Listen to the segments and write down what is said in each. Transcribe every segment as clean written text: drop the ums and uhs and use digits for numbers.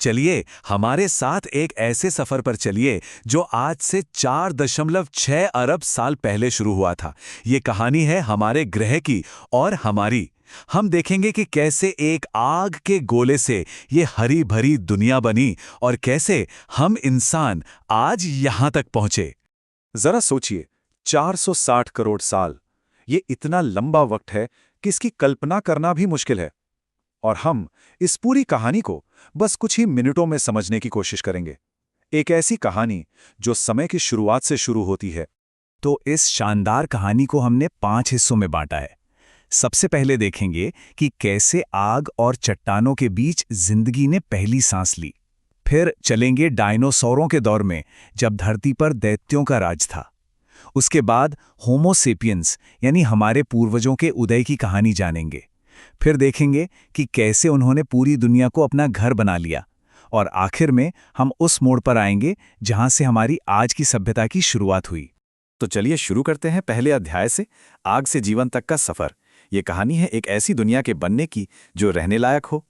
चलिए हमारे साथ एक ऐसे सफर पर चलिए जो आज से 4.6 अरब साल पहले शुरू हुआ था। ये कहानी है हमारे ग्रह की और हमारी। हम देखेंगे कि कैसे एक आग के गोले से ये हरी भरी दुनिया बनी और कैसे हम इंसान आज यहां तक पहुंचे। जरा सोचिए, 460 करोड़ साल, ये इतना लंबा वक्त है कि इसकी कल्पना करना भी मुश्किल है। और हम इस पूरी कहानी को बस कुछ ही मिनटों में समझने की कोशिश करेंगे। एक ऐसी कहानी जो समय की शुरुआत से शुरू होती है। तो इस शानदार कहानी को हमने 5 हिस्सों में बांटा है। सबसे पहले देखेंगे कि कैसे आग और चट्टानों के बीच जिंदगी ने पहली सांस ली। फिर चलेंगे डायनासोरों के दौर में, जब धरती पर दैत्यों का राज था। उसके बाद होमो सेपियंस यानी हमारे पूर्वजों के उदय की कहानी जानेंगे। फिर देखेंगे कि कैसे उन्होंने पूरी दुनिया को अपना घर बना लिया। और आखिर में हम उस मोड़ पर आएंगे जहां से हमारी आज की सभ्यता की शुरुआत हुई। तो चलिए शुरू करते हैं पहले अध्याय से, आग से जीवन तक का सफर। ये कहानी है एक ऐसी दुनिया के बनने की जो रहने लायक हो।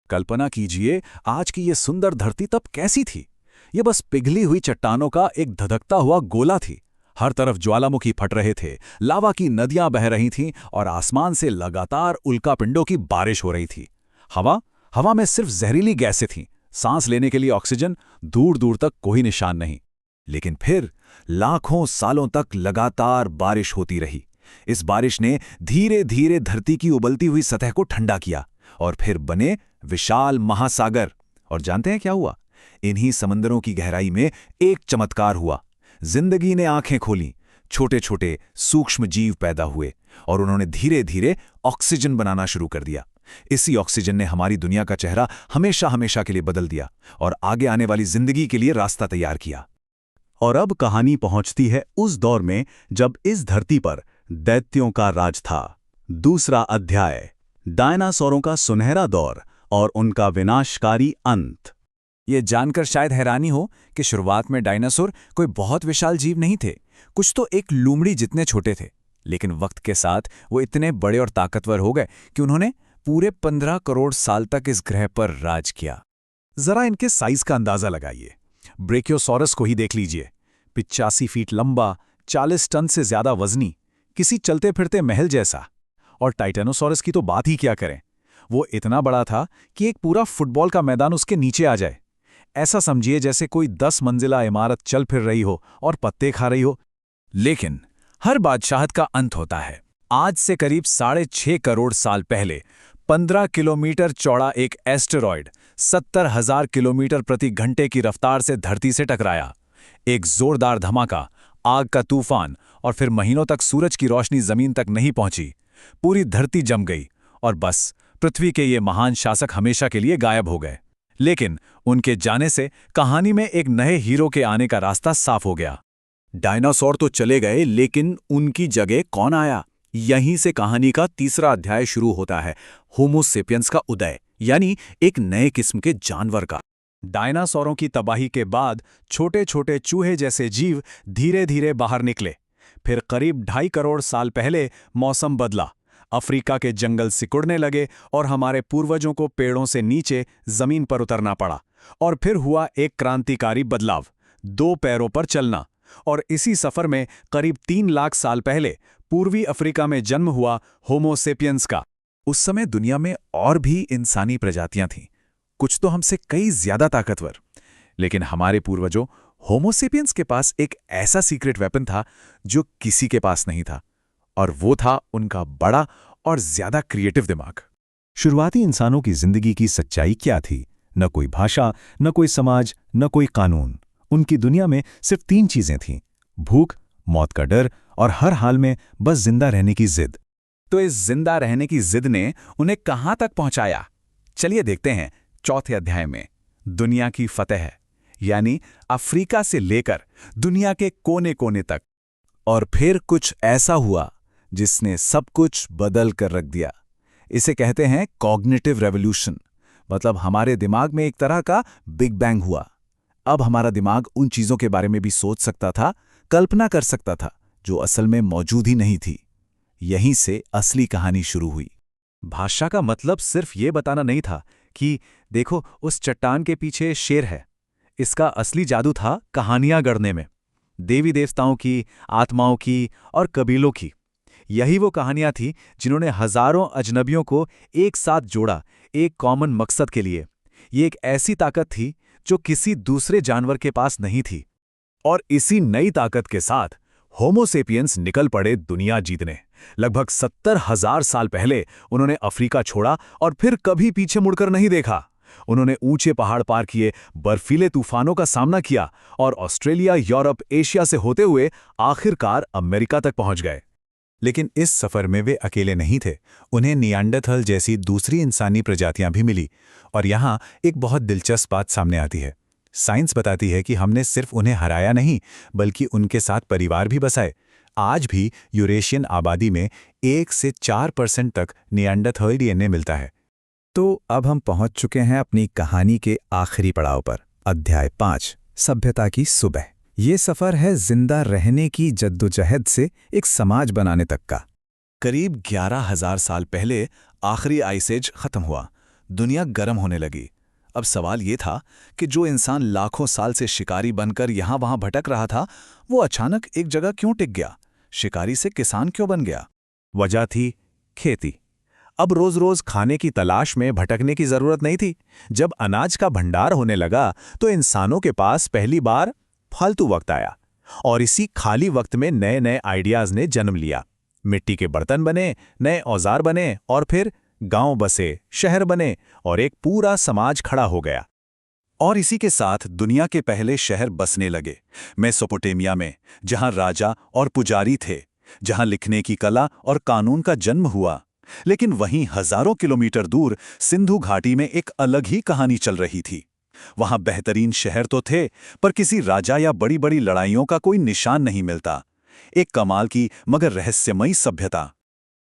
कल्पना कीजिए, आज की ये सुंदर धरती तब कैसी थी। ये बस पिघली हुई चट्टानों का एक धधकता हुआ गोला थी। हर तरफ ज्वालामुखी फट रहे थे, लावा की नदियां बह रही थीं और आसमान से लगातार उल्कापिंडों की बारिश हो रही थी। हवा में सिर्फ जहरीली गैसें थीं, सांस लेने के लिए ऑक्सीजन दूर दूर तक कोई निशान नहीं। लेकिन फिर लाखों सालों तक लगातार बारिश होती रही। इस बारिश ने धीरे धीरे धरती की उबलती हुई सतह को ठंडा किया और फिर बने विशाल महासागर। और जानते हैं क्या हुआ? इन्हीं समंदरों की गहराई में एक चमत्कार हुआ। जिंदगी ने आंखें खोलीं, छोटे छोटे सूक्ष्म जीव पैदा हुए और उन्होंने धीरे धीरे ऑक्सीजन बनाना शुरू कर दिया। इसी ऑक्सीजन ने हमारी दुनिया का चेहरा हमेशा हमेशा के लिए बदल दिया और आगे आने वाली जिंदगी के लिए रास्ता तैयार किया। और अब कहानी पहुंचती है उस दौर में जब इस धरती पर दैत्यों का राज था। दूसरा अध्याय, डायनासोरों का सुनहरा दौर और उनका विनाशकारी अंत। ये जानकर शायद हैरानी हो कि शुरुआत में डायनासोर कोई बहुत विशाल जीव नहीं थे। कुछ तो एक लूमड़ी जितने छोटे थे, लेकिन वक्त के साथ वो इतने बड़े और ताकतवर हो गए कि उन्होंने पूरे 15 करोड़ साल तक इस ग्रह पर राज किया। जरा इनके साइज का अंदाजा लगाइए। ब्रेकियोसॉरस को ही देख लीजिए, 85 फीट लंबा, 40 टन से ज्यादा वजनी, किसी चलते फिरते महल जैसा। और टाइटेनोसॉरस की तो बात ही क्या करें, वो इतना बड़ा था कि एक पूरा फुटबॉल का मैदान उसके नीचे आ जाए। ऐसा समझिए जैसे कोई 10 मंजिला इमारत चल फिर रही हो और पत्ते खा रही हो। लेकिन हर बादशाहत का अंत होता है। आज से करीब 6.5 करोड़ साल पहले 15 किलोमीटर चौड़ा एक एस्टेरॉयड 70,000 किलोमीटर प्रति घंटे की रफ्तार से धरती से टकराया। एक जोरदार धमाका, आग का तूफान, और फिर महीनों तक सूरज की रोशनी जमीन तक नहीं पहुंची। पूरी धरती जम गई और बस पृथ्वी के ये महान शासक हमेशा के लिए गायब हो गए। लेकिन उनके जाने से कहानी में एक नए हीरो के आने का रास्ता साफ हो गया। डायनासोर तो चले गए, लेकिन उनकी जगह कौन आया? यहीं से कहानी का तीसरा अध्याय शुरू होता है, होमो सेपियंस का उदय, यानी एक नए किस्म के जानवर का। डायनासोरों की तबाही के बाद छोटे छोटे चूहे जैसे जीव धीरे धीरे बाहर निकले। फिर करीब 2.5 करोड़ साल पहले मौसम बदला। अफ्रीका के जंगल सिकुड़ने लगे और हमारे पूर्वजों को पेड़ों से नीचे जमीन पर उतरना पड़ा। और फिर हुआ एक क्रांतिकारी बदलाव, 2 पैरों पर चलना। और इसी सफर में करीब 3 लाख साल पहले पूर्वी अफ्रीका में जन्म हुआ होमो सेपियंस का। उस समय दुनिया में और भी इंसानी प्रजातियां थीं, कुछ तो हमसे कई ज्यादा ताकतवर। लेकिन हमारे पूर्वजों होमो सेपियंस के पास एक ऐसा सीक्रेट वेपन था जो किसी के पास नहीं था, और वो था उनका बड़ा और ज्यादा क्रिएटिव दिमाग। शुरुआती इंसानों की जिंदगी की सच्चाई क्या थी? न कोई भाषा, न कोई समाज, न कोई कानून। उनकी दुनिया में सिर्फ 3 चीजें थीं: भूख, मौत का डर और हर हाल में बस जिंदा रहने की जिद। तो इस जिंदा रहने की जिद ने उन्हें कहां तक पहुंचाया? चलिए देखते हैं चौथे अध्याय में, दुनिया की फतेह, यानी अफ्रीका से लेकर दुनिया के कोने कोने तक। और फिर कुछ ऐसा हुआ जिसने सब कुछ बदल कर रख दिया। इसे कहते हैं कॉग्निटिव रेवोल्यूशन। मतलब हमारे दिमाग में एक तरह का बिग बैंग हुआ। अब हमारा दिमाग उन चीजों के बारे में भी सोच सकता था, कल्पना कर सकता था, जो असल में मौजूद ही नहीं थी। यहीं से असली कहानी शुरू हुई। भाषा का मतलब सिर्फ ये बताना नहीं था कि देखो, उस चट्टान के पीछे शेर है। इसका असली जादू था कहानियां गढ़ने में, देवी देवताओं की, आत्माओं की और कबीलों की। यही वो कहानियां थी जिन्होंने हजारों अजनबियों को एक साथ जोड़ा, एक कॉमन मकसद के लिए। ये एक ऐसी ताकत थी जो किसी दूसरे जानवर के पास नहीं थी। और इसी नई ताकत के साथ होमो सेपियंस निकल पड़े दुनिया जीतने। लगभग 70,000 साल पहले उन्होंने अफ्रीका छोड़ा और फिर कभी पीछे मुड़कर नहीं देखा। उन्होंने ऊंचे पहाड़ पार किए, बर्फीले तूफानों का सामना किया और ऑस्ट्रेलिया, यूरोप, एशिया से होते हुए आखिरकार अमेरिका तक पहुंच गए। लेकिन इस सफर में वे अकेले नहीं थे। उन्हें नियांडरथल जैसी दूसरी इंसानी प्रजातियां भी मिली। और यहाँ एक बहुत दिलचस्प बात सामने आती है। साइंस बताती है कि हमने सिर्फ उन्हें हराया नहीं, बल्कि उनके साथ परिवार भी बसाए। आज भी यूरेशियन आबादी में 1 से 4% तक नियांडरथल डीएनए मिलता है। तो अब हम पहुंच चुके हैं अपनी कहानी के आखिरी पड़ाव पर। अध्याय 5, सभ्यता की सुबह। ये सफर है जिंदा रहने की जद्दोजहद से एक समाज बनाने तक का। करीब 11,000 साल पहले आखिरी आइस एज खत्म हुआ। दुनिया गर्म होने लगी। अब सवाल ये था कि जो इंसान लाखों साल से शिकारी बनकर यहां वहां भटक रहा था, वो अचानक एक जगह क्यों टिक गया? शिकारी से किसान क्यों बन गया? वजह थी खेती। अब रोज रोज खाने की तलाश में भटकने की जरूरत नहीं थी। जब अनाज का भंडार होने लगा तो इंसानों के पास पहली बार फालतू वक्त आया। और इसी खाली वक्त में नए नए आइडियाज ने जन्म लिया। मिट्टी के बर्तन बने, नए औजार बने और फिर गांव बसे, शहर बने और एक पूरा समाज खड़ा हो गया। और इसी के साथ दुनिया के पहले शहर बसने लगे, मेसोपोटामिया में, जहां राजा और पुजारी थे, जहां लिखने की कला और कानून का जन्म हुआ। लेकिन वहीं हजारों किलोमीटर दूर सिंधु घाटी में एक अलग ही कहानी चल रही थी। वहां बेहतरीन शहर तो थे, पर किसी राजा या बड़ी बड़ी लड़ाइयों का कोई निशान नहीं मिलता। एक कमाल की मगर रहस्यमयी सभ्यता।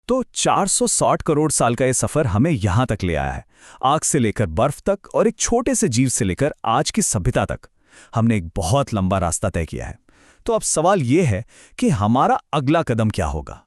तो 460 करोड़ साल का ये सफर हमें यहां तक ले आया है। आग से लेकर बर्फ तक और एक छोटे से जीव से लेकर आज की सभ्यता तक हमने एक बहुत लंबा रास्ता तय किया है। तो अब सवाल ये है कि हमारा अगला कदम क्या होगा।